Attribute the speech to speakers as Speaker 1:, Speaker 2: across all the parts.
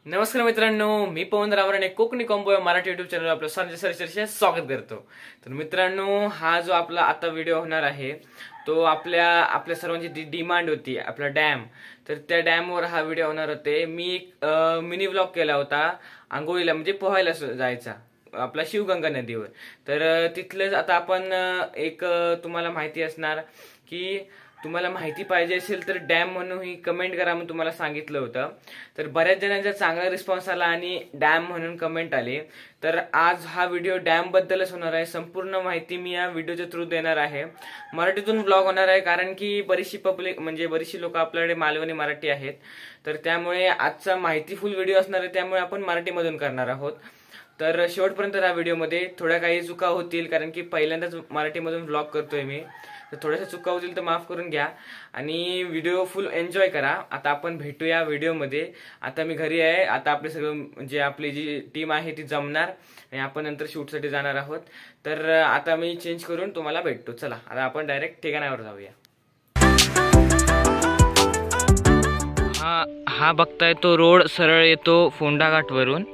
Speaker 1: नमस्कार मित्रांनो, मी पवन रावराणे कोकणी कॉम्बो या मराठी युट्यूब चॅनल आपलं सर्च स्वागत करतो। तर मित्रांनो, हा जो आपला आता व्हिडिओ होणार आहे तो आपल्या सर्वांची डिमांड होती आपला डॅम। तर त्या डॅमवर हा व्हिडिओ होणार होते। मी एक मिनी व्लॉग केला होता आंघोळीला, म्हणजे पोहायला जायचा आपला शिवगंगा नदीवर। तर तिथलं आता आपण एक तुम्हाला माहिती असणार की तुम्हाला माहिती पाहिजे असेल तर डॅम म्हणून ही कमेंट करा म्हणून तुम्हाला सांगितलं होतं। तर बऱ्याच जणांचा चांगला रिस्पॉन्स आला आणि डॅम म्हणून कमेंट आली। तर आज हा व्हिडिओ डॅम बद्दलच होणार आहे। संपूर्ण माहिती मी या व्हिडिओच्या थ्रू देणार आहे। मराठीतून व्लॉग होणार आहे कारण की बरीचशी लोक आपल्याकडे मालवणी मराठी आहेत। तर त्यामुळे आजचा माहितीफुल व्हिडिओ असणार आहे, त्यामुळे आपण मराठीमधून करणार आहोत। तर शेवटपर्यंत या व्हिडिओमध्ये थोड्या काही चुका होतील कारण की पहिल्यांदाच मराठीमधून व्लॉग करतोय मी। तर थोड्याशा चुका होतील तर माफ करून घ्या आणि व्हिडिओ फुल एन्जॉय करा। आता आपण भेटूया व्हिडिओमध्ये। आता मी घरी आहे, आता आपले सगळं म्हणजे आपली जी टीम आहे ती जमणार आणि आपण नंतर शूटसाठी जाणार आहोत। तर आता मी चेंज करून तुम्हाला भेटतो। चला आता आपण डायरेक्ट ठिकाणावर जाऊया। हा बघताय तो रोड सरळ येतो फोंडा घाटवरून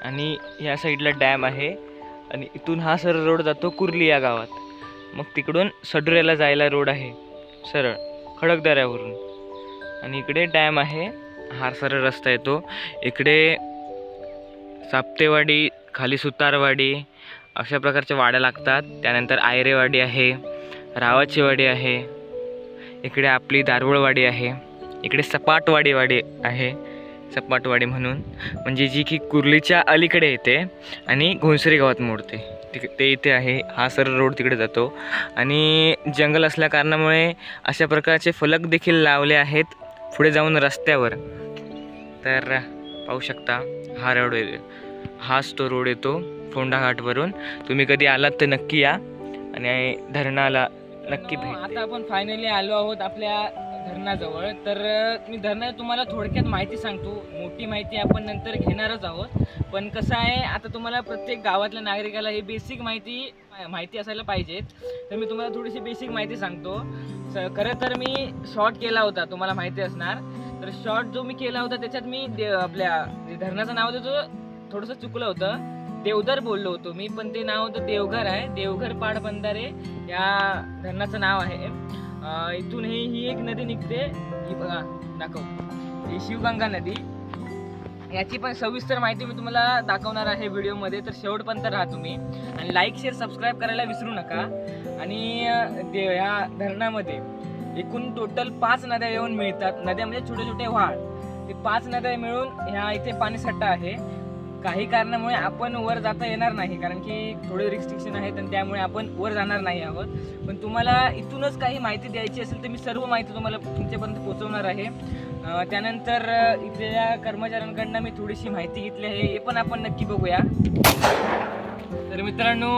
Speaker 1: आणि या साईडला डॅम आहे आणि इथून हा सरळ रोड जातो कुर्ली या गावात। मग तिकडून सडुऱ्याला जायला रोड आहे सरळ खडकदऱ्यावरून आणि इकडे डॅम आहे। हा सरळ रस्ता येतो। इकडे साप्तेवाडी, खाली सुतारवाडी अशा प्रकारच्या वाड्या लागतात। त्यानंतर आयरेवाडी आहे, रावाची वाडी आहे, इकडे आपली दारवळवाडी आहे, इकडे सपाटवाडी आहे, सपाटवाडी म्हणून म्हणजे जी की कुर्लीच्या अलीकडे येते आणि घोणसरी गावात मोडते ते इथे आहे। हा सरळ रोड तिकडे जातो आणि जंगल असल्या कारणामुळे अशा प्रकारचे फलक देखील लावले आहेत पुढे जाऊन रस्त्यावर। तर पाहू शकता हाच तो रोड येतो फोंडा घाटवरून। तुम्ही कधी आलात तर नक्की या आणि धरणाला नक्की भेट। आता आपण फायनली आलो आहोत आपल्या धरणाजवळ। तर मी धरणाची तुम्हाला थोडक्यात माहिती सांगतो, मोठी माहिती आपण नंतर घेणारच आहोत। पण कसं आहे, आता तुम्हाला प्रत्येक गावातल्या नागरिकाला ही बेसिक माहिती असायला पाहिजे। तर मी तुम्हाला थोडीशी बेसिक माहिती सांगतो। खरं तर मी शॉर्ट केला होता, तुम्हाला माहिती असणार। तर शॉर्ट जो मी केला होता त्याच्यात मी आपल्या धरणाचं नाव होतं थोडंसं चुकलं होतं, देवधर बोललो होतो मी, पण ते नाव होतं देवघर आहे। देवघर पाटबंधारे या धरणाचं नाव आहे। इथून ही एक नदी निघते, ही बघा दाखव, ही शिवगंगा नदी। याची पण सविस्तर माहिती मी तुम्हाला दाखवणार आहे व्हिडिओमध्ये। तर शेवटपर्यंत राहा तुम्ही आणि लाईक शेअर सबस्क्राईब करायला विसरू नका। आणि या धरणामध्ये एकूण टोटल 5 नद्या येऊन मिळतात। नद्या म्हणजे छोटे छोटे वाढ, ते 5 नद्या मिळून ह्या इथे पाणीसाठा आहे। काही कारणामुळे आपण वर जाता येणार नाही कारण की थोडे रिस्ट्रिक्शन आहेत आणि त्यामुळे आपण वर जाणार नाही आहोत। पण तुम्हाला इथूनच काही माहिती द्यायची असेल तर मी सर्व माहिती तुम्हाला तुमच्यापर्यंत पोहोचवणार आहे। त्यानंतर इथल्या कर्मचाऱ्यांकडनं मी थोडीशी माहिती घेतली आहे, हे पण आपण नक्की बघूया। तर मित्रांनो,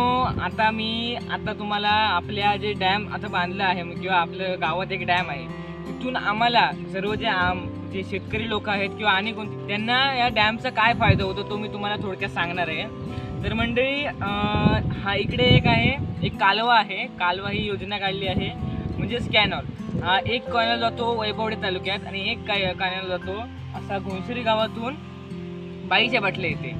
Speaker 1: आता तुम्हाला आपल्या जे डॅम आता बांधलं आहे किंवा आपल्या गावात एक डॅम आहे, इथून आम्हाला सर्व जे शेतकरी लोक आहेत किंवा आणि कोणते त्यांना या डॅमचा काय फायदा होतो तो मी तुम्हाला थोडक्यात सांगणार आहे। तर मंडळी, हा इकडे एक कालवा आहे, कालवा ही योजना काढली आहे म्हणजेच कॅनॉल। एक कॅनॉल जातो वैभववाडी तालुक्यात आणि एक कॅनॉल जातो असा घोणसरी गावातून बाईच्या बाटल्या येते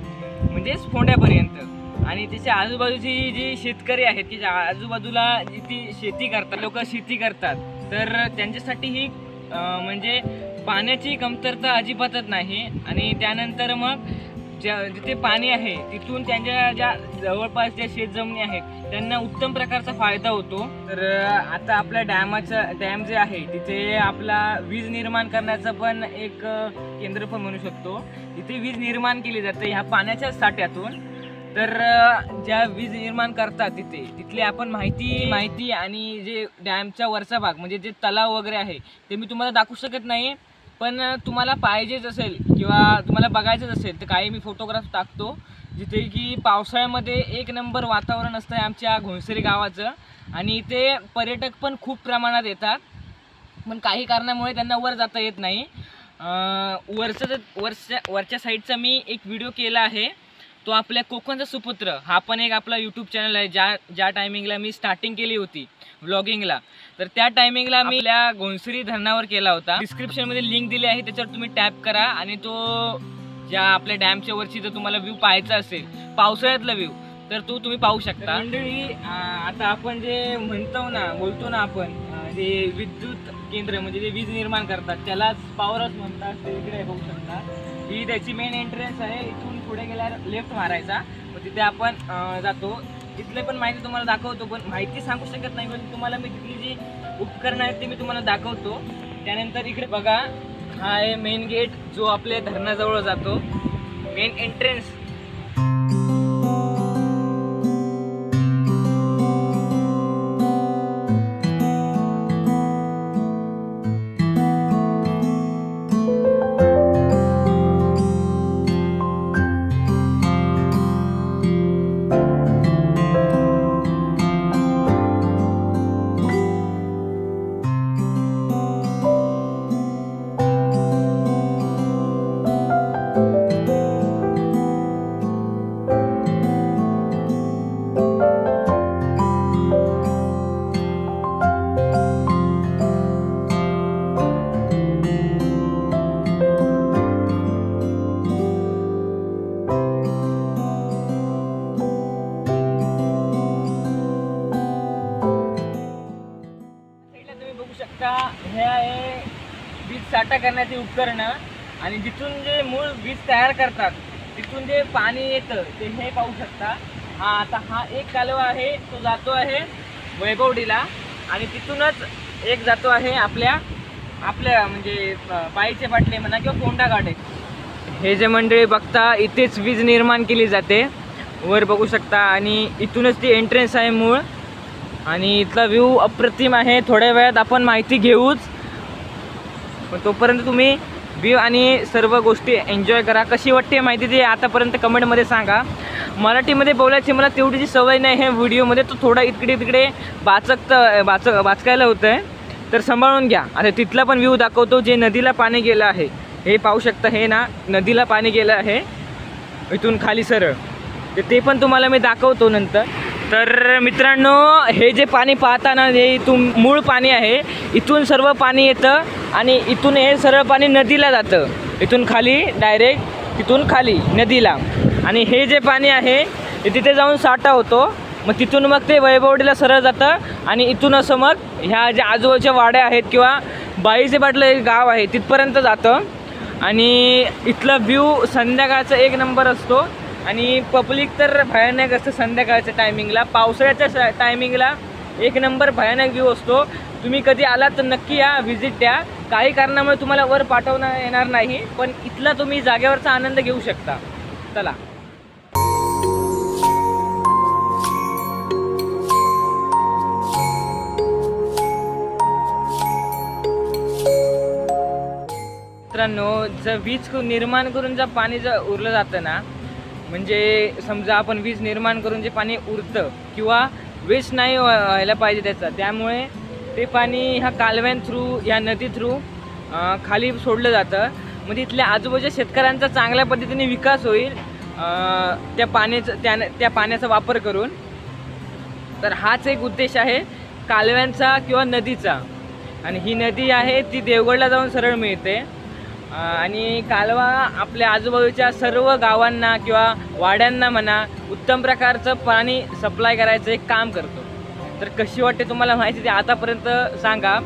Speaker 1: म्हणजेच फोंड्यापर्यंत। आणि त्याच्या आजूबाजूची जी शेतकरी आहेत की आजूबाजूला जी शेती करतात, लोक शेती करतात, तर त्यांच्यासाठी ही म्हणजे पाण्याची कमतरता अजिबातच नाही। आणि त्यानंतर मग जिथे पाणी आहे तिथून त्यांच्या ज्या जवळपास ज्या शेतजमिनी आहेत त्यांना उत्तम प्रकारचा फायदा होतो। तर आता आपल्या डॅम जे आहे तिथे आपला वीज निर्माण करण्याचं पण एक केंद्र पण म्हणू शकतो। तिथे वीज निर्माण केली जाते ह्या पाण्याच्या साठ्यातून। तर ज्या वीज निर्माण करतात तिथली आपण माहिती आणि जे डॅमचा वरचा भाग म्हणजे जे तलाव वगैरे आहे ते मी तुम्हाला दाखवू शकत नाही। पण तुम्हाला पाहिजेच असेल किंवा तुम्हाला बघायचंच असेल तर काही मी फोटोग्राफ टाकतो, जिथे की पावसाळ्यामध्ये एक नंबर वातावरण असतं आमच्या घोणसरी गावाचं। आणि इथे पर्यटक पण खूप प्रमाणात येतात, पण काही कारणामुळे त्यांना वर जाता येत नाही। वरच्या साईडचा मी एक व्हिडिओ केला आहे, तो आपल्या कोकणचा सुपुत्र हा पण एक आपला यूट्यूब चॅनल आहे। ज्या टायमिंगला मी स्टार्टिंग केली होती व्लॉगिंगला, तर त्या टायमिंगला मी आपल्या घोणसरी धरणावर केला होता। डिस्क्रिप्शनमध्ये लिंक दिली आहे, त्याच्यावर तुम्ही टॅप करा आणि तो ज्या आपल्या डॅमच्या वरची जर तुम्हाला व्ह्यू पाहायचा असेल पावसाळ्यातला व्ह्यू तर तुम्ही पाहू शकता। मंडळी आता आपण जे बोलतो ना आपण जे विद्युत केंद्र म्हणजे जे वीज निर्माण करतात त्यालाच पॉवर हाऊस म्हणतात। ते इकडे बघू शकता ही त्याची मेन एंट्रन्स आहे। इथून पुढे गेल्यावर लेफ्ट मारायचा मग तिथे आपण जातो। तिथले पण माहिती तुम्हाला दाखवतो पण माहिती सांगू शकत नाही पण तुम्हाला मी तिथली जी उपकरणं आहेत ते मी तुम्हाला दाखवतो। त्यानंतर इकडे बघा हा आहे मेन गेट जो आपल्या धरणाजवळ जातो मेन एंट्रन्स। हे आहे वीज साठा करण्याची उपकरणं आणि जिथून जे मूळ वीज तयार करतात तिथून जे पाणी येतं ते हे पाहू शकता। हा एक कालवा आहे तो जातो आहे वैभवडीला आणि तिथूनच एक जातो आहे आपल्या म्हणजे पाईचे बाटले म्हणा किंवा कोंडा गाडे। हे जे मंडळी बघता इथेच वीज निर्माण केली जाते वर बघू शकता आणि इथूनच ती एंट्रन्स आहे मूळ आणि इथला व्ह्यू अप्रतिम आहे। थोड्या वेळात आपण माहिती घेऊच पण तोपर्यंत तुम्ही व्ह्यू आणि सर्व गोष्टी एन्जॉय करा। कशी वाटते माहिती ते आतापर्यंत कमेंटमध्ये सांगा। मराठीमध्ये बोलायची मला तेवढीची सवय नाही आहे व्हिडिओमध्ये तो थोडा इकडे तिकडे बाचकायला होतं आहे तर सांभाळून घ्या। आता तिथला पण व्ह्यू दाखवतो जे नदीला पाणी गेलं आहे हे पाहू शकता। हे ना नदीला पाणी गेलं आहे इथून खाली सरळ ते पण तुम्हाला मी दाखवतो नंतर। तर मित्रांनो हे जे पाणी पाहता ना हे इथून मूळ पाणी आहे इथून सर्व पाणी येतं आणि इथून हे सरळ पाणी नदीला जातं इथून खाली डायरेक्ट तिथून खाली नदीला आणि हे जे पाणी आहे ते तिथे जाऊन साठा होतो मग तिथून मग ते वैभवडीला सरळ जातं आणि इथून असं मग ह्या ज्या आजूबाजूच्या वाड्या आहेत किंवा बाईचे बाटलं एक गाव आहे तिथपर्यंत जातं आणि इथला व्ह्यू संध्याकाळचा एक नंबर असतो आणि पब्लिक तर भयानक असतं संध्याकाळच्या टायमिंगला। पावसाळ्याच्या टायमिंगला एक नंबर भयानक व्ह्यू असतो। तुम्ही कधी आलात तर नक्की या व्हिजिट द्या। काही कारणामुळे तुम्हाला वर पाठवता येणार नाही पण इथला तुम्ही जागेवरचा आनंद घेऊ शकता। चला मित्रांनो जर वीज निर्माण करून जर पाणी जर उरलं जातं ना म्हणजे समजा आपण वीज निर्माण करून जे पाणी उरतं किंवा वेस्ट नाही व्हायला पाहिजे त्याचा त्यामुळे ते पाणी ह्या कालव्यां थ्रू या नदी थ्रू खाली सोडलं जातं म्हणजे इथल्या आजूबाजूच्या शेतकऱ्यांचा चांगल्या पद्धतीने विकास होईल त्या पाण्याचा वापर करून। तर हाच एक उद्देश आहे कालव्यांचा किंवा नदीचा आणि ही नदी आहे ती देवगडला जाऊन सरळ मिळते आणि कालवा आपल्या आजूबाजूच्या सर्व गावांना किंवा वाड्यांना म्हणा उत्तम प्रकारचं पाणी सप्लाय करायचं एक काम करतो। तर कशी वाटते तुम्हाला माहिती ते आतापर्यंत सांगा।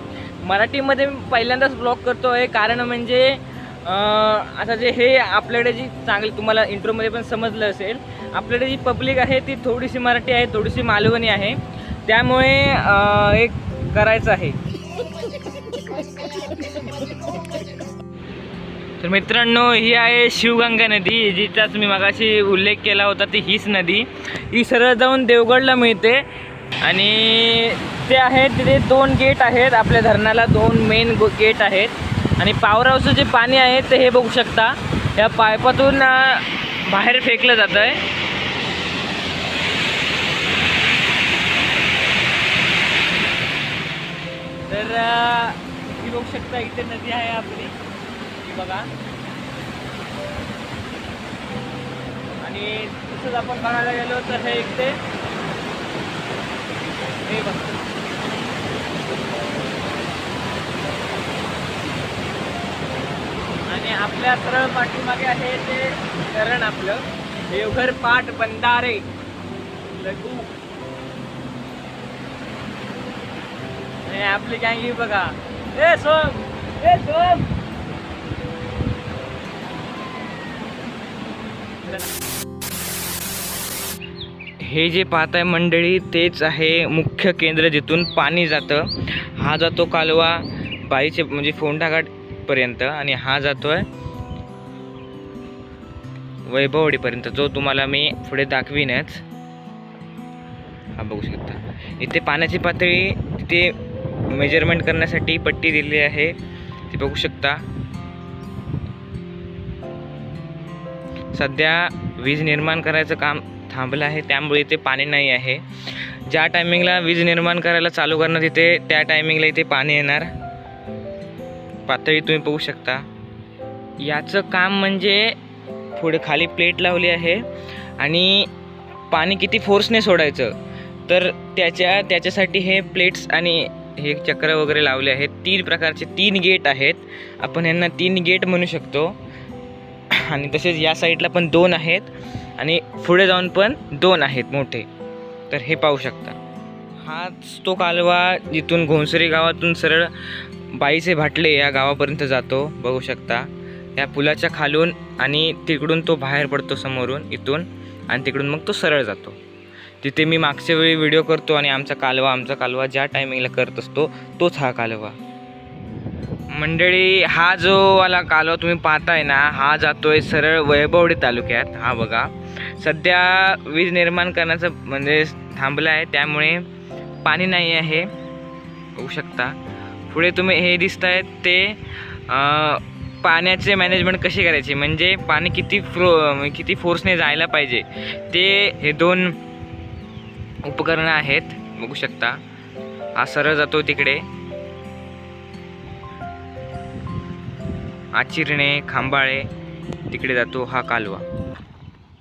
Speaker 1: मराठीमध्ये मी पहिल्यांदाच ब्लॉग करतो आहे कारण म्हणजे आता जे हे आपल्याकडे जी चांगली तुम्हाला इंट्रोमध्ये पण समजलं असेल आपल्याकडे जी पब्लिक आहे ती थोडीशी मराठी आहे थोडीशी मालवणी आहे त्यामुळे एक करायचं आहे। तर मित्रांनो ही आहे शिवगंगा नदी जिचाच मी मगाशी उल्लेख केला होता ती हीच नदी ही सरळ जाऊन देवगडला मिळते आणि ते आहेत तिथे 2 गेट आहेत आपल्या धरणाला 2 मेन गेट आहेत आणि पॉवर हाऊसचं जे पाणी आहे ते हे बघू शकता या पाईपातून बाहेर फेकलं जातं आहे। तर ही बघू शकता इथे नदी आहे आपली बघा आणि तसंच आपण बघायला गेलो तर हे इथे हे बघा आणि आपल्या सरळ पाठीमागे आहे ते धरण आपलं देवघर पाट बंधारे लघु. आपली गँगी बघा. ए सोम, ए सोम. हे जे पाहताय मंडळी तेच आहे मुख्य केंद्र जिथून पाणी जातं. हा जातो कालवा बाईचे म्हणजे फोंडाघाट पर्यंत आणि हा जातोय वैभववाडीपर्यंत, जो तुम्हाला मी पुढे दाखवीनच. हा बघू शकता इथे पाण्याची पातळी तिथे मेजरमेंट करण्यासाठी पट्टी दिलेली आहे ती बघू शकता. सध्या वीज निर्माण करायचं काम थांबलं आहे त्यामुळे इथे पाणी नाही आहे. ज्या टायमिंगला वीज निर्माण करायला चालू करणार तिथे त्या टायमिंगला इथे पाणी येणार. पातळी तुम्ही बघू शकता. याचं काम म्हणजे पुढे खाली प्लेट लावली आहे आणि पाणी किती फोर्सने सोडायचं तर त्याच्यासाठी हे प्लेट्स आणि हे चक्र वगैरे लावले आहेत. 3 प्रकारचे 3 गेट आहेत. आपण यांना 3 गेट म्हणू शकतो. आणि तसेच या साईडला पण 2 आहेत आणि पुढे जाऊन पण 2 आहेत मोठे. तर हे पाहू शकता. हाच तो कालवा जिथून घोंसरी गावातून सरळ बाईचे भाटले या गावापर्यंत जातो बघू शकता. या पुलाच्या खालून आणि तिकडून तो बाहेर पडतो समोरून इथून आणि तिकडून मग तो सरळ जातो. तिथे मी मागच्या वेळी व्हिडिओ करतो आणि आमचा कालवा ज्या टायमिंगला करत असतो तोच हा कालवा. मंडळी हा जो वाला कालवा तुम्ही पाहताय ना हा जातोय सरळ वैभववाडी तालुक्यात. हा बघा सध्या वीज निर्माण करण्याचं म्हणजे थांबलं आहे त्यामुळे पाणी नाही आहे बघू शकता. पुढे तुम्ही हे दिसत आहेत ते पाण्याचे मॅनेजमेंट कशी करायची म्हणजे पाणी किती फोर्सने जायला पाहिजे ते हे 2 उपकरणं आहेत बघू शकता. हा सरळ जातो तिकडे आचिरणे खांबाळे तिकडे जातो हा कालवा.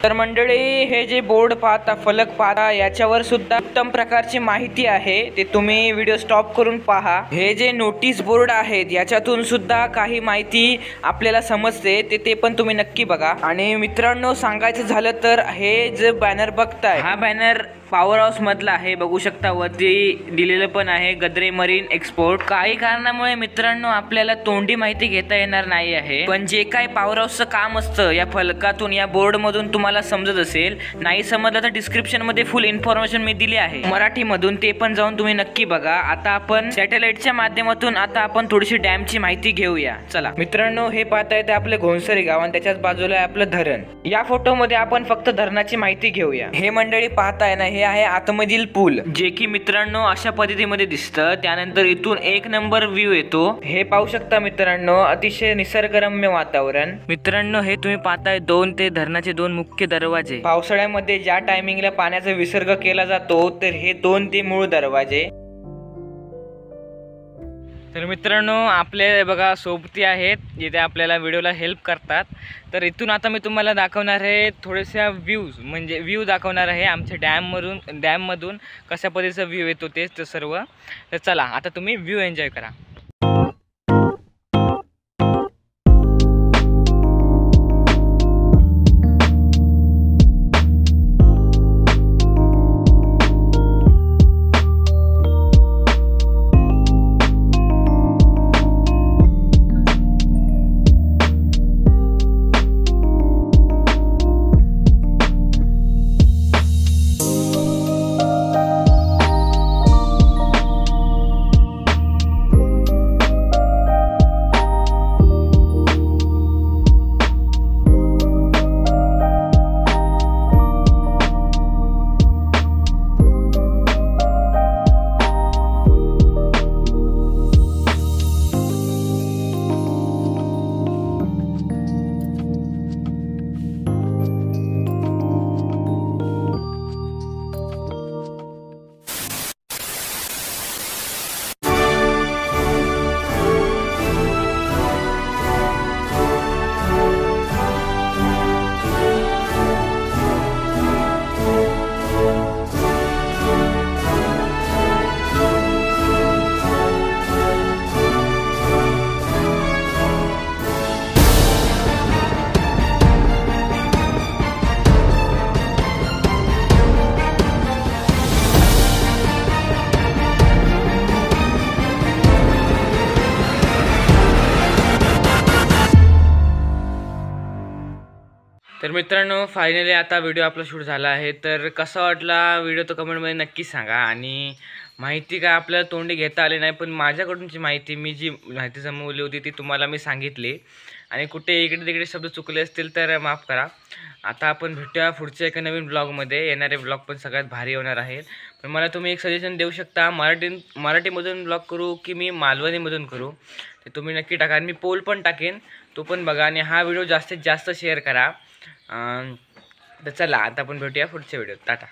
Speaker 1: तर मंडळी हे जे बोर्ड पाहता फलक पाहता याच्यावर सुद्धा उत्तम प्रकारची माहिती आहे ते तुम्ही व्हिडिओ स्टॉप करून पहा. हे जे नोटीस बोर्ड आहेत याच्यातून सुद्धा काही माहिती आपल्याला समजते ते पण तुम्ही नक्की बघा. आणि मित्रांनो सांगायचं झालं तर हे जे बॅनर बघताय हा बॅनर पॉवर हाऊस मधला आहे बघू शकता. वरती दिलेलं पण आहे गद्रे मरीन एक्सपोर्ट. काही कारणामुळे मित्रांनो आपल्याला तोंडी माहिती घेता येणार नाही आहे पण जे काही पॉवर हाऊसचं काम असतं या फलकातून या बोर्ड मधून तुम्हाला समजत असेल. नाही समजलं तर डिस्क्रिप्शन मध्ये फुल इन्फॉर्मेशन मी दिली आहे मराठी मधून ते पण जाऊन तुम्ही नक्की बघा. आता आपण सॅटेलाइटच्या माध्यमातून आता आपण थोडीशी डॅमची माहिती घेऊया. चला मित्रांनो हे पाहताय ते आपले घोंसरी गाव आणि त्याच्याच बाजूला आहे आपलं धरण. या फोटो मध्ये आपण फक्त धरणाची माहिती घेऊया. हे मंडळी पाहताय ना हे आहे आतमधील पूल जे की मित्रांनो अशा पद्धतीमध्ये दिसतं. त्यानंतर इथून 1 नंबर व्ह्यू येतो. हे पाहू शकता मित्रांनो अतिशय निसर्गरम्य वातावरण. मित्रांनो हे तुम्ही पाहताय 2 ते धरणाचे 2 मुख्य दरवाजे. पावसाळ्यामध्ये ज्या टायमिंगला पाण्याचा विसर्ग केला जातो तर हे 2 ते मूळ दरवाजे. तर मित्रांनो आपले बघा सोबती आहेत जिथे आपल्याला व्हिडिओला हेल्प करतात. तर इथून आता मी तुम्हाला दाखवणार आहे थोड्याशा व्ह्यू दाखवणार आहे आमच्या डॅममधून कशा पद्धतीचा व्ह्यू येतो तेच सर्व. तर चला आता तुम्ही व्ह्यू एन्जॉय करा. तर मित्रांनो फायनली आता व्हिडिओ आपला शूट झाला आहे. तर कसा वाटला व्हिडिओ तो कमेंटमध्ये नक्की सांगा. आणि माहिती काय आपल्याला तोंडी घेता आली नाही, पण माझ्याकडूनची माहिती मी जी माहिती जमवली होती ती तुम्हाला मी सांगितली. आणि कुठे इकडे तिकडे शब्द चुकले असतील तर माफ करा. आता आपण भेटूया पुढच्या एका नवीन ब्लॉगमध्ये. येणारे ब्लॉग पण सगळ्यात भारी होणार आहेत. पण मला तुम्ही एक सजेशन देऊ शकता, मराठीमधून ब्लॉग करू की मी मालवणीमधून करू ते तुम्ही नक्की टाका. आणि मी पोल पण टाकेन, तो पण बघा. आणि हा व्हिडिओ जास्तीत जास्त शेअर करा. तर चला आता आपण भेटूया पुढच्या व्हिडिओत. टाटा.